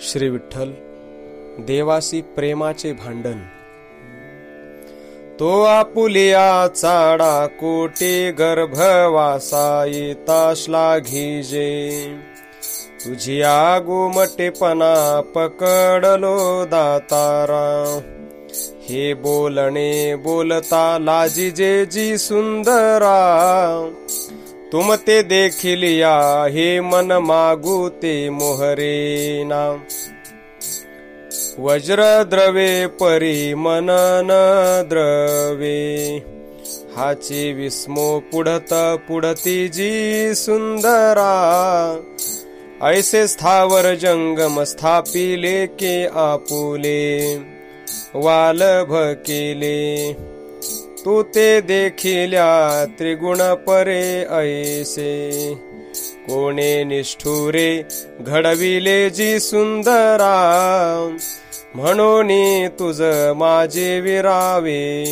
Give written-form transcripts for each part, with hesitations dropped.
श्री विठ्ठल देवासी प्रेमाचे भांडण। तो आपुलिया चाडा कोटे गर्भवासा येतास लाघिजे, तुझिया गोमटेपणा पकडलो दातारा। हे बोलणे बोलता लाजिजे जी सुंदरा, तुम ते देखिलिया हे मन मागू ते मोहरेना। वज्र द्रवे परी मनन द्रवे, हाची विस्मो पुढत पुढती जी सुंदरा। ऐसे स्थावर जंगम स्थापिले के आपुले, वालभ केले तू ते देखिल्या त्रिगुण परे ऐसे। कोणे निष्ठुरे घडविले जी सुंदरा, म्हणूनी तुझ माझे विरावे।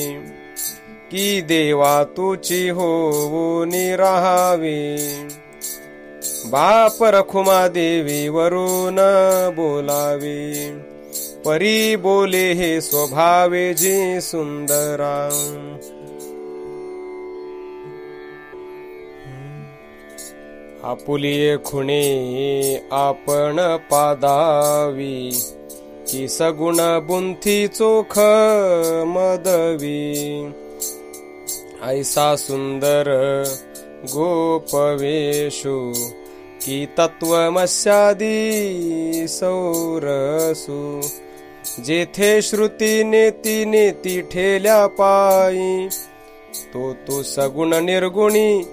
की देवा तुची होऊनी राहावे, बाप रखुमा देवी वरून बोलावे। परी बोले हे स्वभावे जी सुंदरा। आपुलिये खुणे आपण पादावी, की सगुण बुंथी चोख मदवी। ऐसा सुंदर गोपवेशु, की तत्वमस्यादी सौरसु। जेथे श्रुती नेती नेती ठेल्या पायी, तो तू सगुण निर्गुणी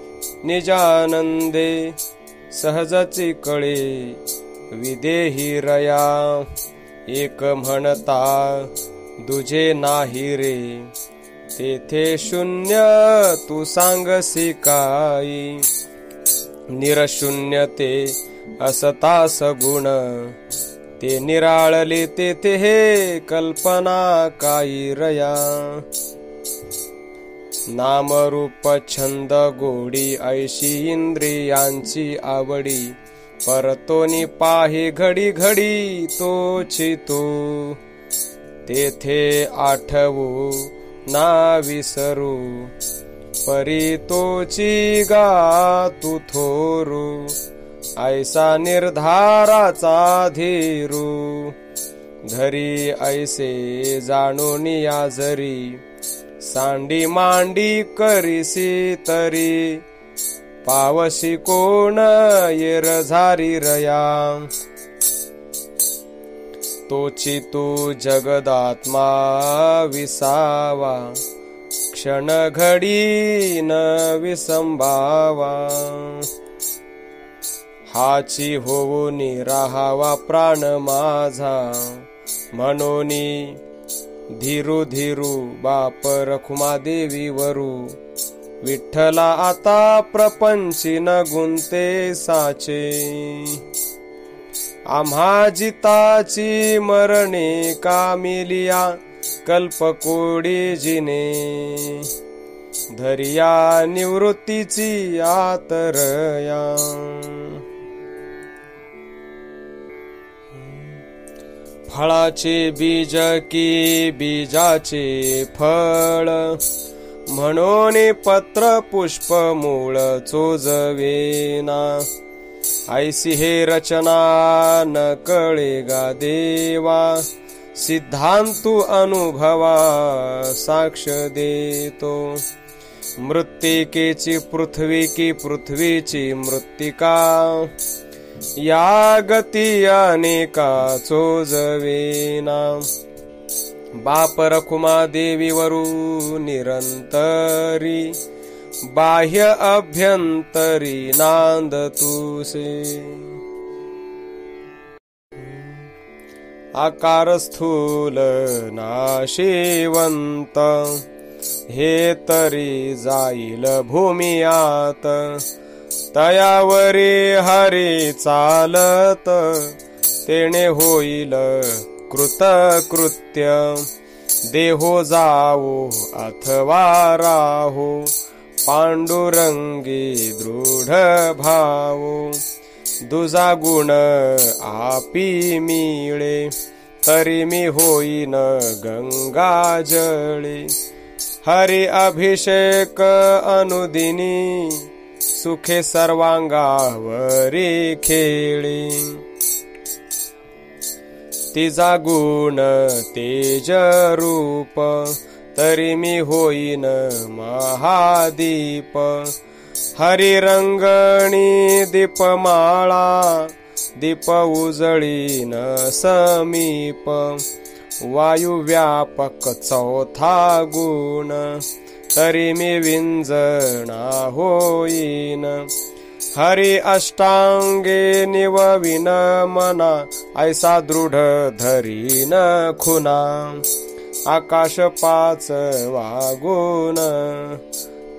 निजानंदे। सहजची कळे विदेही रया, एक म्हणता दुजे नाही रे। तेथे शून्य तू सांगसी काही, निरशून्य ते असता सगुण। ते निराळले तेथे हे कल्पना काही रया। नामरूप छंद गोडी ऐशी इंद्रियांची आवडी, परतोनी पाहे घडी घडी तोची तो। तेथे आठवू ना विसरू, परी तोची गा तू थोरू। ऐसा निर्धाराचा धीरू, धरी ऐसे जाणूनिया जरी। सांडी मांडी करीसी तरी, पावसी कोण येर झारी रया। तोची तू जगदात्मा विसावा, क्षण घडी न विसंभावा। हाची होऊनी राहावा प्राण माझा, म्हणूनी धीरू धीरू बाप रखुमा देवी वरू। विठ्ठला आता प्रपंची न गुंते साचे, आम्हा जिताची मरणे कामिलिया कल्पकोडी जिने। धरिया निवृत्तीची आतरया, फळाचे बीज की बीजाचे फळ। म्हणून पत्र पुष्प मूळ चोजवेना, ऐसी हे रचना न कळे गा देवा। सिद्धांतु अनुभवा साक्ष देतो, मृत्तिकेची पृथ्वी की पृथ्वीची मृत्तिका। या गती अनेका चोजवेना, बाप रखुमा देवी वरू निरंतरी। बाह्य अभ्यंतरी नांद तुसे, आकार स्थूल नाशिवंत। हे तरी जाईल भूमियात, तयावरी हरी चालत। तेणे होईल कृतकृत्य, देहो जावो अथवा राहो। पांडुरंगी दृढ भावो, दुजा गुण आपी मिळे तरी मी होईन गंगा जळे हरी अभिषेक अनुदिनी सुखे सर्वांगावरी खेळी तिचा गुण तेज रूप तरी मी होईन महादीप हरी रंगणी दीपमाळा दीप उजळीन समीप वायू व्यापक चौथा गुण तरी मी विंजना होईन हरी अष्टांगे निवविन मना ऐसा दृढ धरीन खुना आकाश पाचवा गुण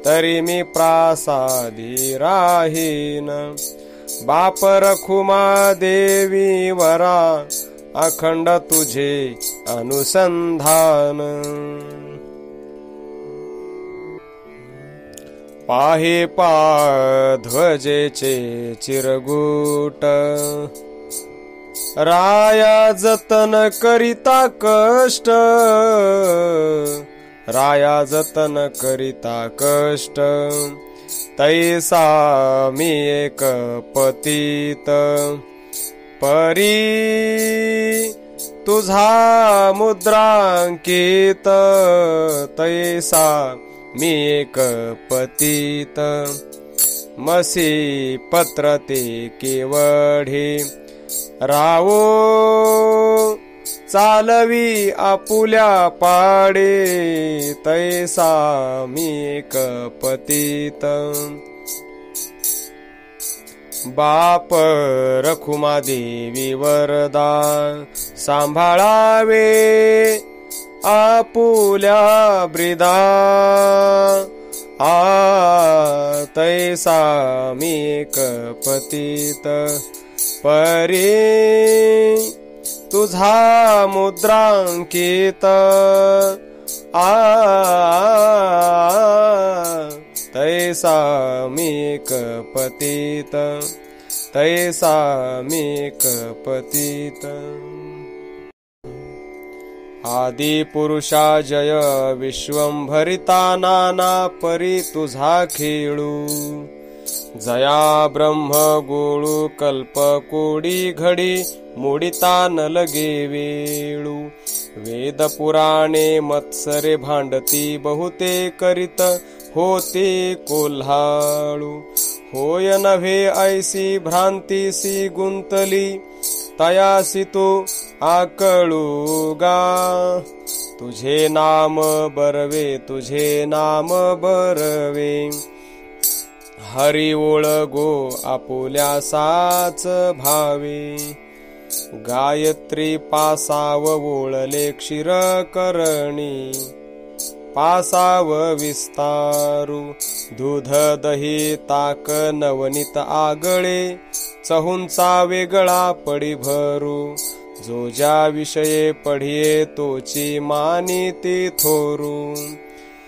तरी मी प्रासादी राहीन बाप रखुमा देवी वरा अखंड तुझे अनुसंधान पाहे ध्वजेचे चिरगुट राया जतन करिता कष्ट राया जतन करिता कष्ट तैसा मी एक पतित परी तुझा मुद्रांकित तैसा मी एक पतित मसी पत्र ते केवढे रावो चालवी आपुल्या पाडे तैसा मी एक पतित बाप रखुमा देवी वरदा सांभाळावे आपुल्या ब्रिदा तैसा मी एक पतित परी तुझा मुद्रांकित तैसा मी एक पतित तैसा मी एक पतित आदि पुरुषा जय विश्वंभरिता नाना परी तुझा खेळू जया ब्रह्म गोळू कल्प कोडी घडी मोडिता न लगे वेळू वेद पुराणे मत्सरे भांडती बहुते करीत होते कोल्हाळू होय नव्हे ऐसी भ्रांतीसी गुंतली तयासी तो आकळू गा तुझे नाम बरवे तुझे नाम बरवे हरी ओळगो आपुल्या साच भावे गायत्री पासाव ओळले क्षीर करणी पासाव विस्तारू दूध दही ताक नवनीत आगळे चहूंचा वेगळा पडी भरू जो ज्या विषये पढिये तोची मानिती थोरू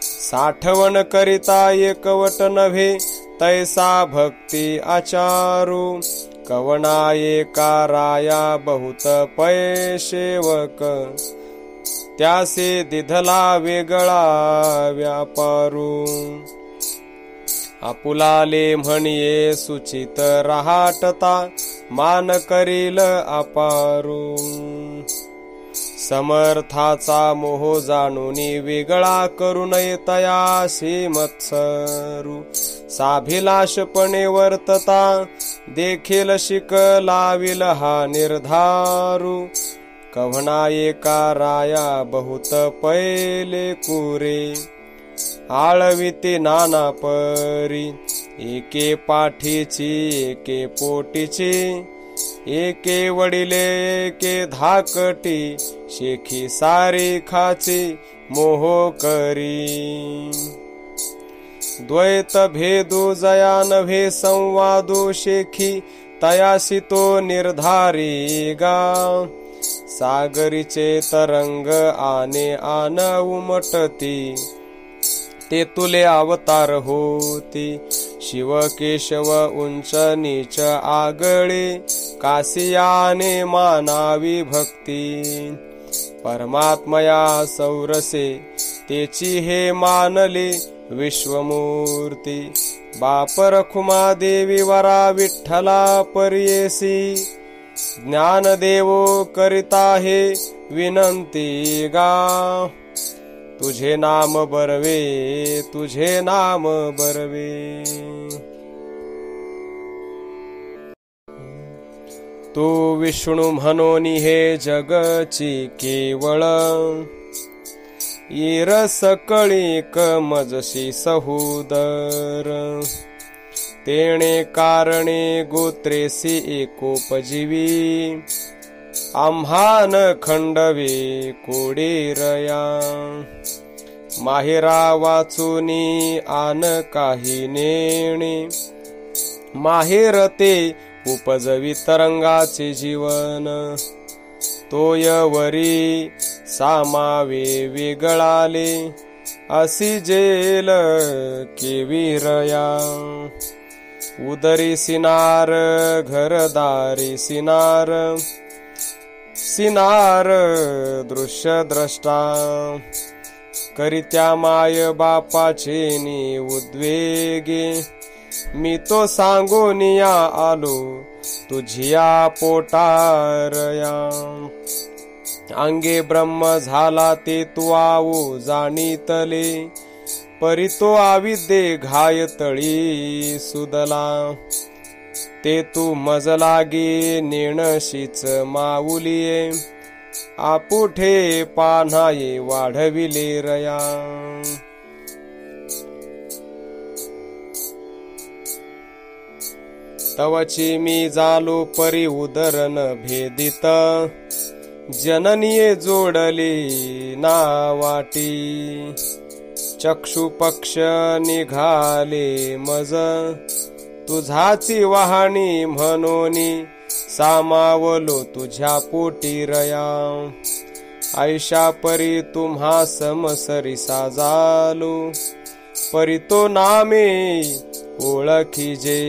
साठवण करिता एकवट नव्हे तैसा भक्ती आचारू कवना एका राया बहुत पै सेवक त्यासे दिधला वेगळा व्यापारू आपुलाले म्हणिये सुचित रहाटता मान करील अपारू समर्थाचा मोह जाणूनी वेगळा करू नये तयासी मत्सरू साभिलाषपणे वर्तता देखील शिक लाविल हा निर्धारू कव्हना एका राया बहुत पहिले कुरे आळविते नाना परी एके पाठीची एके पोटीची एके वडिले एके धाकटी शेखी सारी खाची मोह करी द्वैत भेदू जया नव्हे संवादू शेखी तयासी तो निर्धारी गा सागरीचे तरंग आने आन उमटती ते तुले अवतार होती शिव केशव उंच नीच आगळे, कासियाने मानावी भक्ती। परमात्मया सौरसे तेची हे मानले विश्वमूर्ती। बाप रखुमा देवी वरा विठ्ठला परियेसी, ज्ञानदेवो करिता हे विनंती गा। तुझे नाम बरवे, तुझे नाम बरवे। तू विष्णू म्हणून हे जगची केवळ, येर सकळीक मजशी सहुदर। तेणे कारणे गोत्रेसी एकोपजीवी, आम्हान खंडवे कोडेरया। माहेरा वाचुनी आन काही नेणे, माहेर ते उपजवी तरंगाचे जीवन। तोयवरी सामावे वेगळाले, असी जेल केविरया। उदरी सिनार घरदारी सिनार, सिनार दृश्य द्रष्टा। करित्या माय बापाचे नि उद्वेगे, मी तो सांगोनिया आलो तुझिया पोटारया। अंगे ब्रह्म झाला ते तू आऊ जाणीतले, परी तो आविद्ये घायतळी सुदला। ते तू मज लागे नेणशीच माऊलिये, आपुठे पान्हाये वाढविले रया। तवची मी जालो परी उदरन भेदित, जननीये जोडली ना वाटी। चक्षु पक्ष निघाले मज, तुझाची वाहणी म्हणूनी सामावलो तुझ्या पोटी रया। ऐशा परी तुम्हा समसरी साजालो, परी तो नामे ओळखीजे।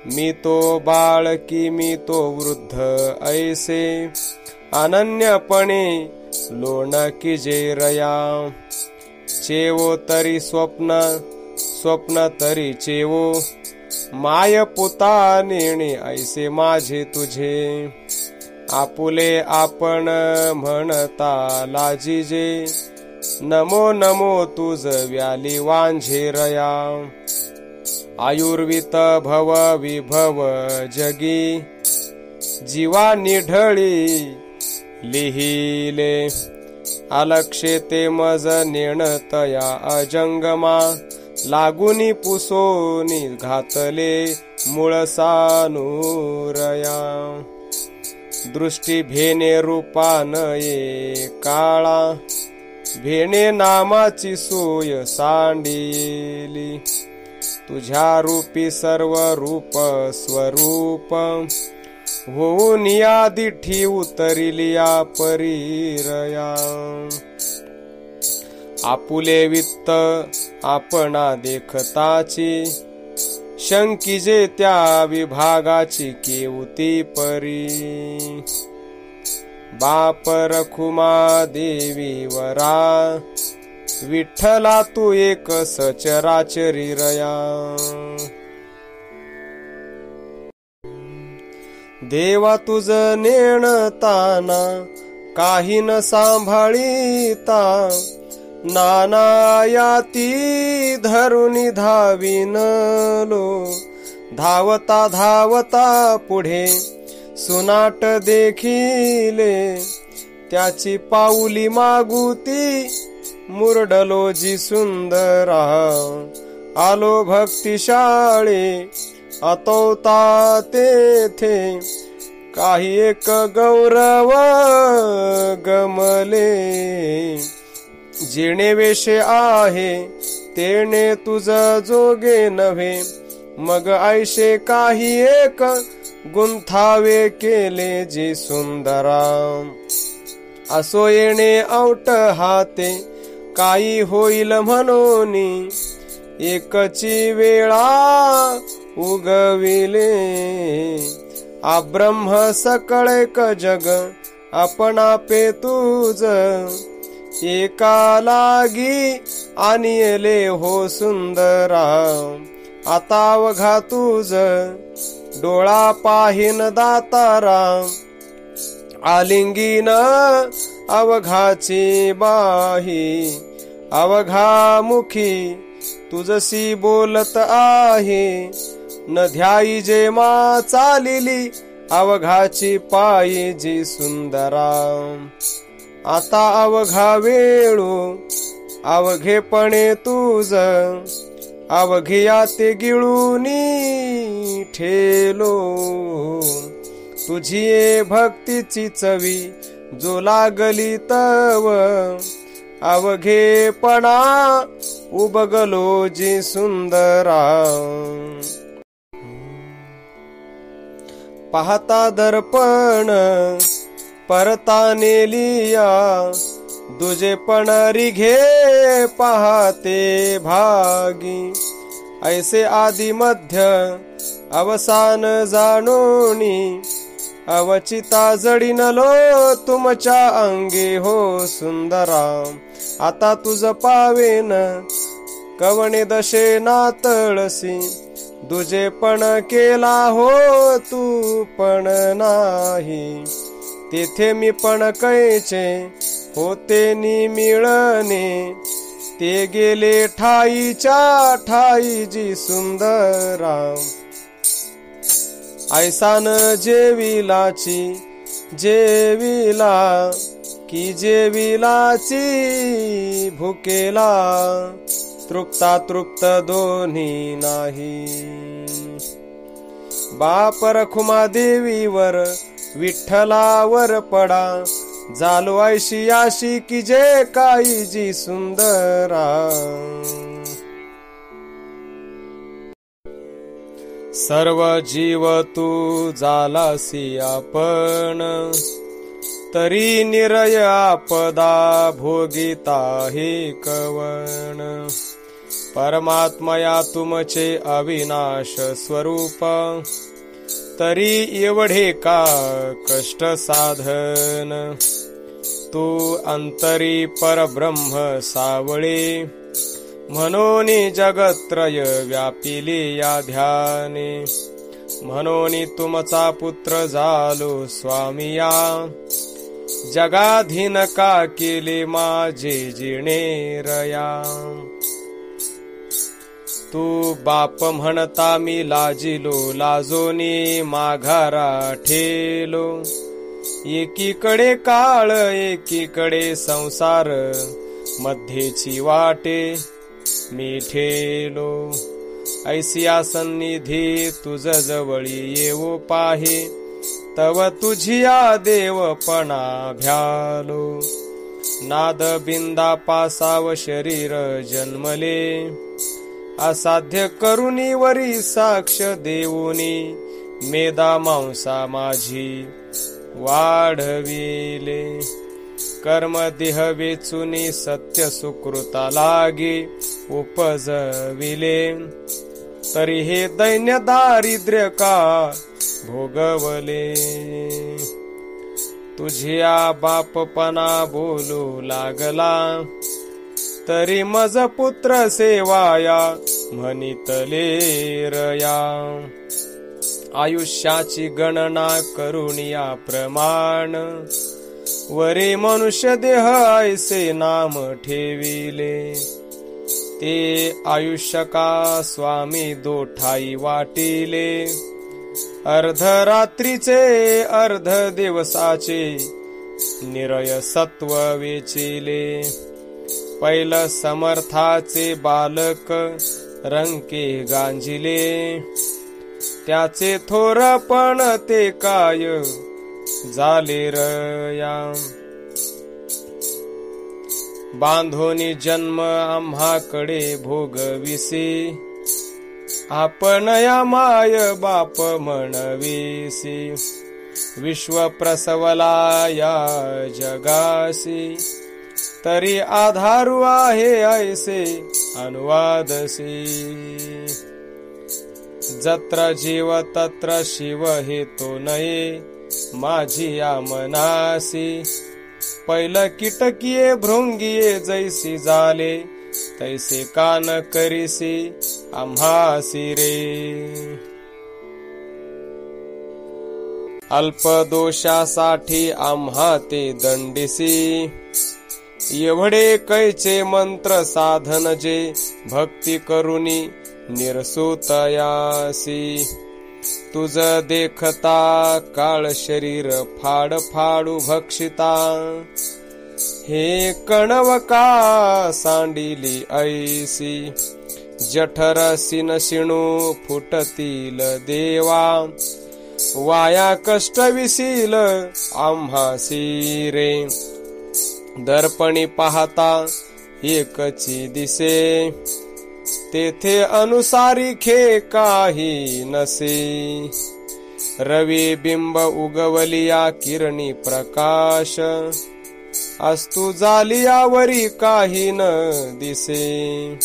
मी तो बाळकी मी तो वृद्ध ऐसे, अनन्यपणे लोणकीजे रया। चेवो तरी स्वप्न, स्वप्न तरी चेवो, माय पुता नेणे ऐसे माझे तुझे। आपुले आपण म्हणता लाजिजे, नमो नमो तुझ व्याली वांझे रया। आयुर्वित भव विभव जगी, जीवा निढळी लिहिले। अलक्षे ते मज नेणतया अजंगमा, लागुनी पुसोनी घातले मुळसानुरया। दृष्टी भेने रूपानये काळा, भेणे नामाची सोय सांडिली। तुझ्या रूपी सर्व रूप स्वरूप, होऊन या दिठी उतरिलिया परीरया। आपुले वित्त आपणा देखताची, शंकीजे त्या विभागाची केवती परी। बाप रखुमा देवी वरा, विठ्ठला तू एक सचराचरी रया। देवा तुझ नेणताना काही न सांभाळीता, नाना याती धरुनी धाविनलो। धावता धावता पुढे सुनाट देखिले, त्याची पाऊली मागुती मुरडलो जी सुंदरा। आलो भक्तिशाळे अतोता तेथे, काही एक गौरव गमले। जेणे वेशे आहे तेणे तुझ जोगे नव्हे, मग ऐशे काही एक गुंथावे केले जी सुंदरा। असो येणे औट हाते काही होईल म्हणून, एकची वेळा उगविले, आब्रह्म सकळ एक जग आपणापे तुझ, एका लागी आणले हो सुंदरा, आता अवघा तुझ डोळा पाहिन दातारा, आलिंगीन अवघाची बाही, अवघा मुखी तुझसी बोलत आहे, न ध्याई जे मा चालिली अवघाची पायी जी सुंदरा, आता अवघा वेळू अवघेपणे तुझ, अवघिया ते गिळूनी ठेलो, तुझी भक्तीची चवी जो लागली तव, अवघेपणा उबगलो जी सुंदरा, पाहता दर्पण परता नेलिया, दुजेपण रिघे पाहते भागी, ऐसे आदि मध्य अवसान जाणोनी, अवचिता जडिनलो तुमच्या अंगी हो सुंदरा, आता तुझ पावेन कवणे दशे नातळसी, दुजेपण केला हो तू पण नाही, तेथे मी पण कैचे होते निमिळणे, ते गेले ठाईच्या ठाई जी सुंदरा, ऐसान जेविलाची जेविला की जेविलाची भुकेला, तृप्ता तृप्त दोन्ही नाही, बाप रखुमा देवीवर विठ्ठलावर पडा, झालो ऐशी आशी की जे काही जी सुंदरा, सर्व जीव तू झालासी आपण, तरी निरय आपदा भोगिता हे कवण, परमात्मया तुमचे अविनाश स्वरूप, तरी एवढे का कष्ट साधन, तू अंतरी परब्रह्म सावळे, म्हणून जगत्रय व्यापिले या ध्याने, म्हणून तुमचा पुत्र झालो स्वामिया, जगाधीन का केले माझे जिणेरया, तू बाप म्हणता मी लाजिलो लाजोनी माघारा ठेलो, एकीकडे काळ एकीकडे संसार मध्येची वाटे मी ठेलो, ऐसिया सन्निधी तुझ जवळी येवो पाहे, तव तुझिया देवपणा भ्यालो, नाद बिंदा पासाव शरीर जन्मले, असाध्य करुणी वरी साक्ष देऊनी, मेदा मांसा माझी वाढविले, कर्म देह वेचुनी सत्य सुकृता लागे उपजविले, तरी हे दैन्य दारिद्र्य का भोगवले, तुझिया बापपणा बोलू लागला, तरी मज पुत्र सेवाया म्हणितले रया, आयुष्याची गणना करुनिया प्रमाण, वरे मनुष्य देह ऐसे नाम ठेविले, ते आयुष्य का स्वामी दोठाई वाटिले, अर्ध रात्रीचे अर्ध दिवसाचे निरय सत्व वेचिले, पैल समर्थाचे बालक रंके गांजिले, त्याचे थोरपण ते काय झाले रया, बांधोनी जन्म आम्हाकडे भोगविसी, आपण या माय बाप म्हणविसी, विश्व प्रसवला या जगासी, तरी आधारू आहे ऐसे अनुवादसी. जत्र जीव तत्र शिव हे तो नये माझी या मनासी. पैल कीटकीये भृंगिये जैसी झाले तैसे कान करीसी आम्हासी रे. अल्प दोषासाठी आम्हा ते दंडिसी. एवढे कैचे मंत्र साधन जे भक्ती करुनी निरसुतयासी. तुझ देखता काळ शरीर फाड फाडू भक्षिता. हे कणवका सांडिली ऐसी. जठर सिन शिणू फुटतील देवा. वाया कष्ट विसील आम्हासी रे. दर्पणी पाहता एकची दिसे. तेथे अनुसारिखे काही नसे. रवी बिंब उगवलिया किरणी प्रकाश. अस्तु जालियावरी काही न दिसे.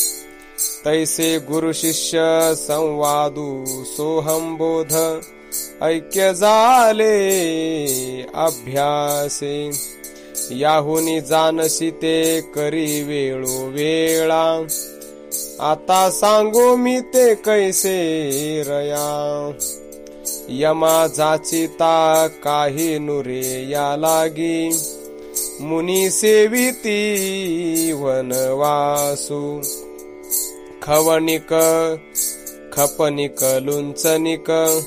तैसे गुरु शिष्य संवादू सोहम बोध. ऐक्य झाले अभ्यासे. याहुनी जानसी ते करी वेळोवेळा. आता सांगू मी ते कैसे रया. यमा जाचिता काही नुरे या लागी. मुनी सेविती वनवासू. खवणिक खपनिक लुंचनिक.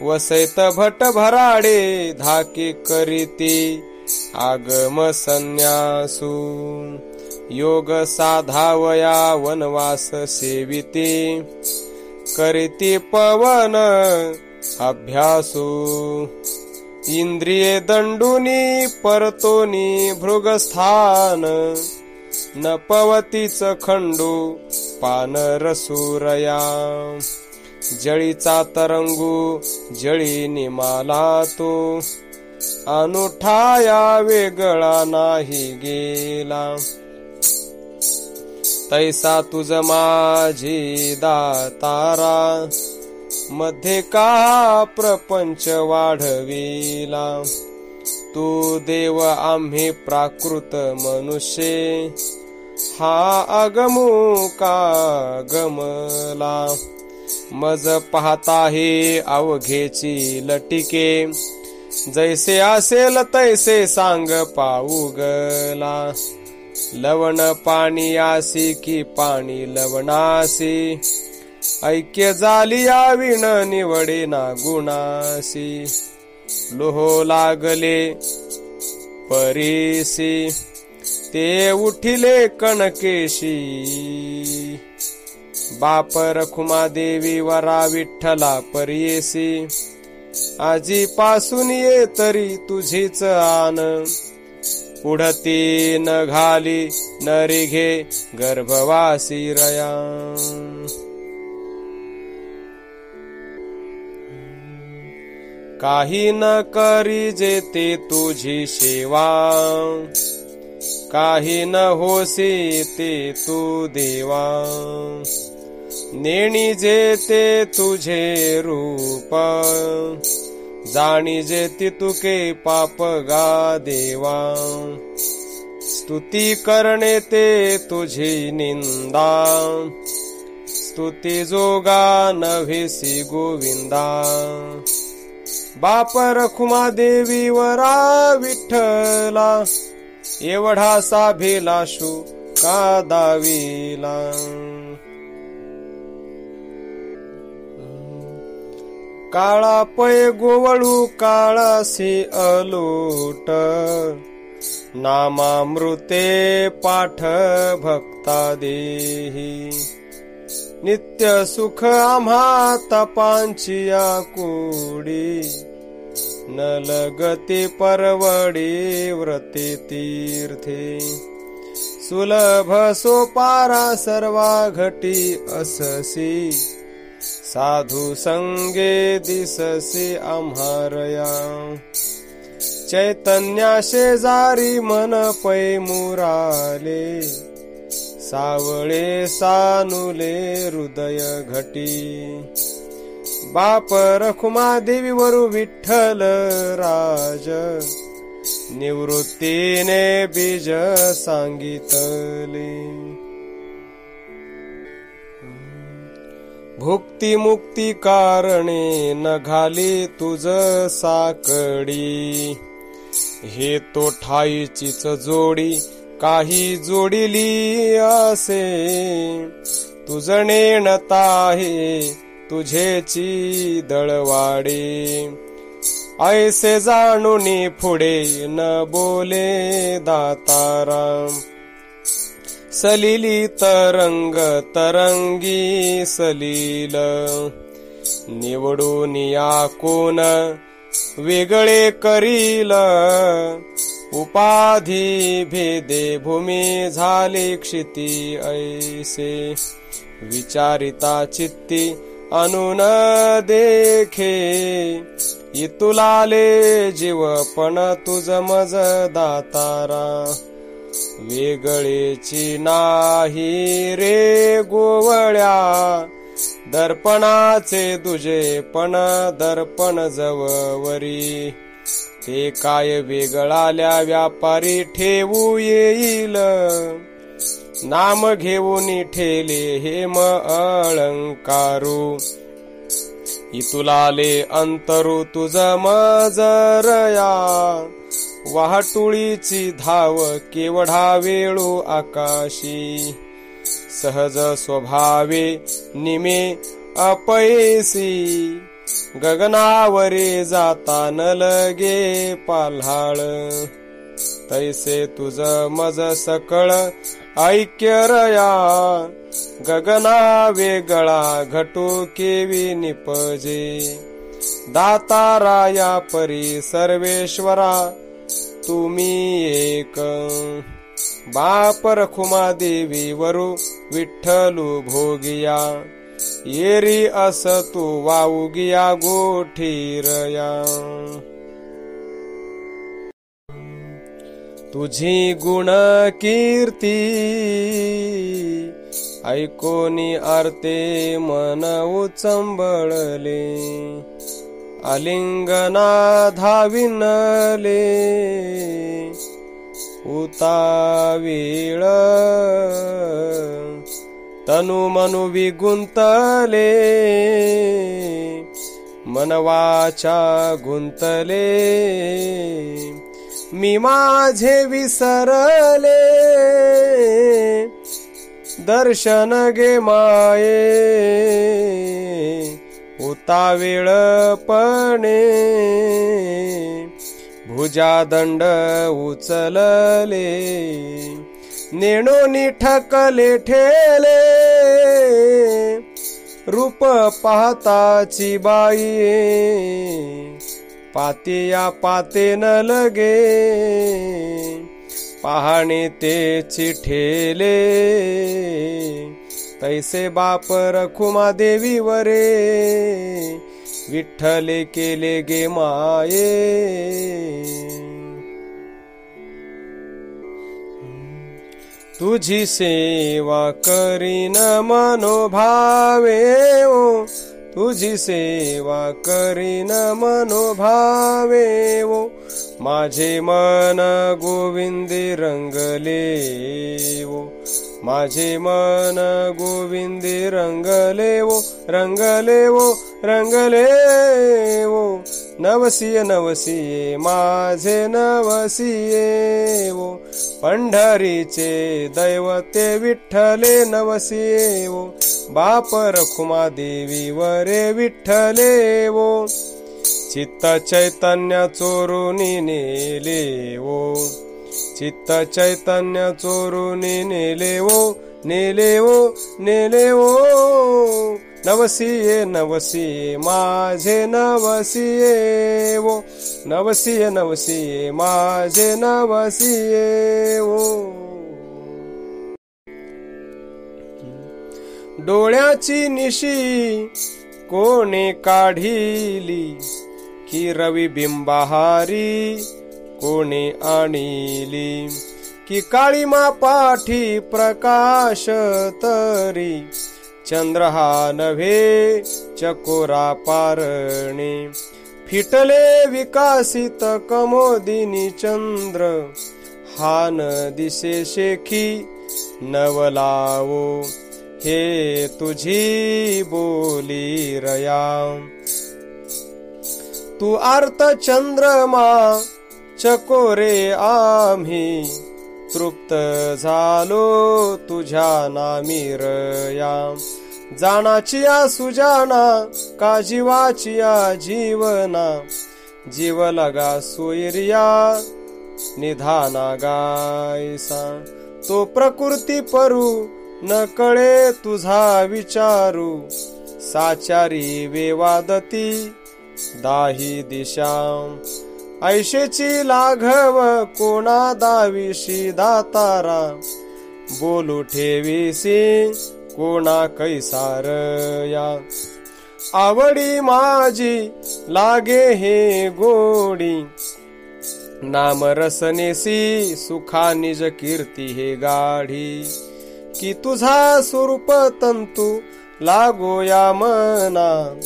वसैत भट भराडे धाके करीती आगम संन्यासू. योग साधावया वनवास सेविती. करीती पवन अभ्यासू. इंद्रिये दंडुनी परतोनी भृगस्थान. न पवतीच खंडू पान रसूरया. जळीचा तरंगू जळी निमाला तो. अनुठाया वेगळा नाही गेला. तैसा तुझ माझी दातारा. मध्ये का प्रपंच वाढविला. तू देव आम्ही प्राकृत मनुष्ये. हा अगमू का गमला. मज पाहता हे अवघेची लटिके. जैसे असेल तैसे सांग पाऊगला. लवण पाणी आसी की पाणी लवणासी. ऐक्य जालिया विण निवडे ना गुणासी. लोहो लागले परीसी. ते उठिले कणकेशी. बाप रखुमा देवी वरा विठ्ठला परियेसी. आजीपासून ये तरी तुझीच आन. पुढती न घाली न रिघे गर्भवासी रया. काही न करी जेते तुझी सेवा. काही न होसी ते तू देवा. नेणी जेते तुझे रूप. जाणी जेती तुके पाप गा देवा. स्तुती करणे ते तुझी निंदा. स्तुती जोगा नव्हेसी गोविंदा. बाप रखुमा देवी वरा विठ्ठला. एवढा साभिलाषू का दाविला. काळा पै गोवळू काळासी अलोट. नामामृते पाठ भक्ता देही. नित्य सुख आम्हा तपांची आकुडी. न लगते परवडे व्रते तीर्थे. सुलभ सोपारा सर्वा घटी अससी. साधू संगे दिससे आम्हारया. चैतन्या शेजारी मन पै मुराले, सावळे सानुले हृदय घटी. बाप रखुमादेवी वरु विठ्ठल राज, निवृत्तीने बीज सांगितले. भुक्ती मुक्ती कारणे न घाली तुझ साकडी, हे तो ठाईचीच जोडी काही जोडिली असे. तुझ नेणता हे तुझेची दळवाडे, ऐसे जाणूनी पुढे न बोले दाताराम. सलिली तरंग तरंगी सलील, निवडून या कोण वेगळे करील. उपाधी भेदे भूमी झाली क्षिती ऐसे, विचारिता चित्ती अनुन देखे. इतुलाले जीवपण तुझ मज दातारा, वेगळेची नाही रे गोवळ्या. दर्पणाचे तुझे पण दर्पण जववरी, ते काय वेगळाल्या व्यापारी ठेवू येईल. नाम घेऊन ठेले हेम अलंकारू, इतुलाले अंतरू तुझ मजरया. वाहटुळीची धाव केवढा वेळू आकाशी, सहज स्वभावे निमे अपयसी. गगनावरे जाता न लगे पाल्हाळ, तैसे तुझ मज सकळ ऐक्यरया. गगना वेगळा घटू केवी निपजे, दाताराया परी सर्वेश्वरा तुम्ही एक. बाप रखुमादेवी वरु विठ्ठलू भोगिया, येरी अस तू वाऊगिया गोठीरया. तुझी गुण कीर्ती ऐकोनी आरते मन उचंबळले. आलिंगना धाविनले उतावीळ, तनु मनु विगुंतले. मनवाचा गुंतले, मी माझे विसरले. दर्शन गे माये उतावेळपणे, भुजादंड उचलले. नेणोनी ठकले ठेले, रूप पाहताची बाई. पातिया पाते न लगे, पाहणे तेची ठेले. तैसे बाप रखुमादेवी वरे, विठ्ठले केले गे माये. तुझी सेवा करीन मनोभावे ओ, तुझी सेवा करीन मनोभावे ओ. माझे मन गोविंदे रंगले ओ, माझे मन गोविंदे रंगले ओ, रंगले ओ, रंगले ओ. नवसिये नवसिये माझे नवसिये ओ, पंढरीचे दैवते विठ्ठले नवसिये ओ. बाप रखुमादेवी वरे विठ्ठले ओ, चित्त चैतन्य चोरुनी नेले ओ, चित्त चैतन्य चोरुनी नेले ओ, नेले ओ, नेले ओ. नवसिये नवसिये माझे नवसिये ओ, नवसिये नवसिये माझे नवसिये ओ. डोळ्याची निशी कोणे काढिली, की रवी बिंबाहारी कोणी आणिली, की काळीमा पाठी प्रकाश तरी, चंद्र हा नव्हे चकोरा पारणे, फिटले विकासित कमोदिनी चंद्र, हा न दिसे शेखी नवलावो, हे तुझी बोली रया. तू आर्त चंद्रमा चकोरे आम्ही, तृप्त झालो तुझ्या नामी रया. जाणाचिया सुजाना का जीवाचिया जीवना, जीव लगा सोयरिया निधाना गायसा. तो प्रकृती परू न कळे तुझा विचारू, साचारी वेवादती दाही दिशा. ऐशेची लाघव कोणा दाविशी दातारा, बोलू ठेवीसी कोणा कैसारया. आवडी माझी लागे हे गोडी, नाम रसनेसी सुखा निज कीर्ती हे गाढी. की तुझा स्वरूप तंतू लागो या मना,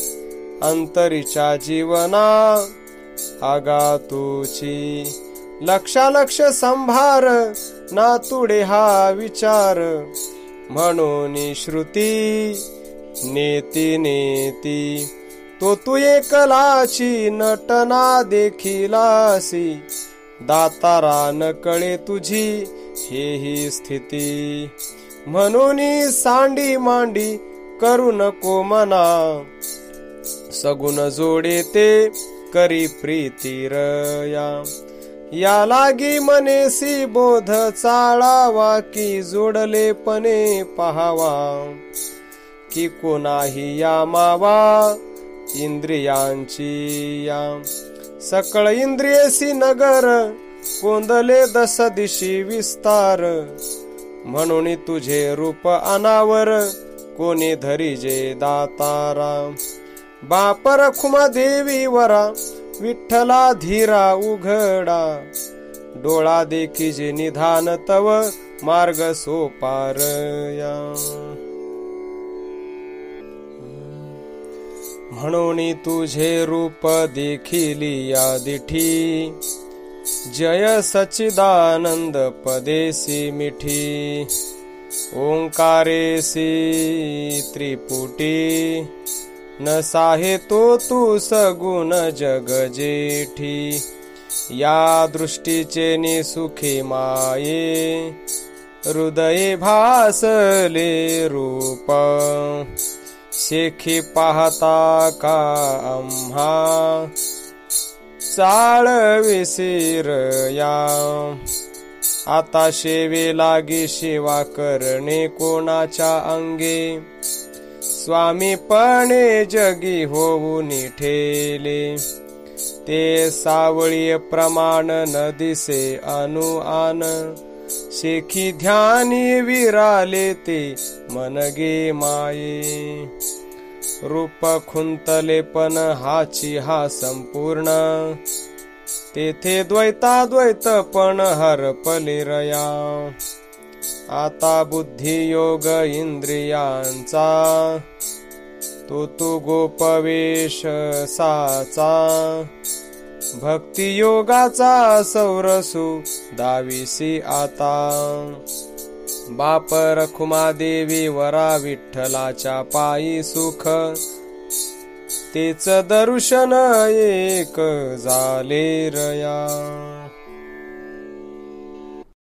अंतरीच्या जीवना आगातूची. लक्षालक्ष संभार नातुडे हा विचार, म्हणून श्रुती नेती नेती. तो तू एकलाची नटना देखिलासी, दातारा न कळे तुझी हेही स्थिती. म्हणून सांडी मांडी करू नको मना, सगुण जोडे ते करी प्रीती रया. या लागी मनेसी बोध चाळावा, की जोडले पणे पहावा, की कोणाही या मावा इंद्रियांची या. सकळ इंद्रियसी नगर कोंदले दस दिशी विस्तार, म्हणून तुझे रूप अनावर कोणी धरिजे दातारा. बापर खुमा देवी वरा विठ्ठला धीरा उघडा, डोळा देखी जे निधान तव मार्ग सोपारया. म्हणून तुझे रूप देखिली या दिठी, जय सच्चिदानंद पदेसी मिठी. ओंकारेसी त्रिपुटी, न साहे तो तू सगुण जग जेठी. या दृष्टीचे निसुखी माये, हृदये भासले रूप. शेखी पाहता का आम्हा चाळ विसिरया. आता शेवे लागी सेवा करणे कोणाच्या अंगे, स्वामीपणे जगी होऊन ठेले. ते सावळी प्रमाण न दिसे अनुआन, शेखी ध्यानी विराले ते मनगे माये. रूप खुंतले पण हाची हा संपूर्ण, तेथे द्वैताद्वैत पण हरपले रया. आता बुद्धी योग इंद्रियांचा, तो तू गोपवेश साचा. भक्ती योगाचा सौरसू दाविसी आता. बाप रखुमा देवी वरा विठ्ठलाच्या पायी सुख, तेच दर्शन एक झाले रया.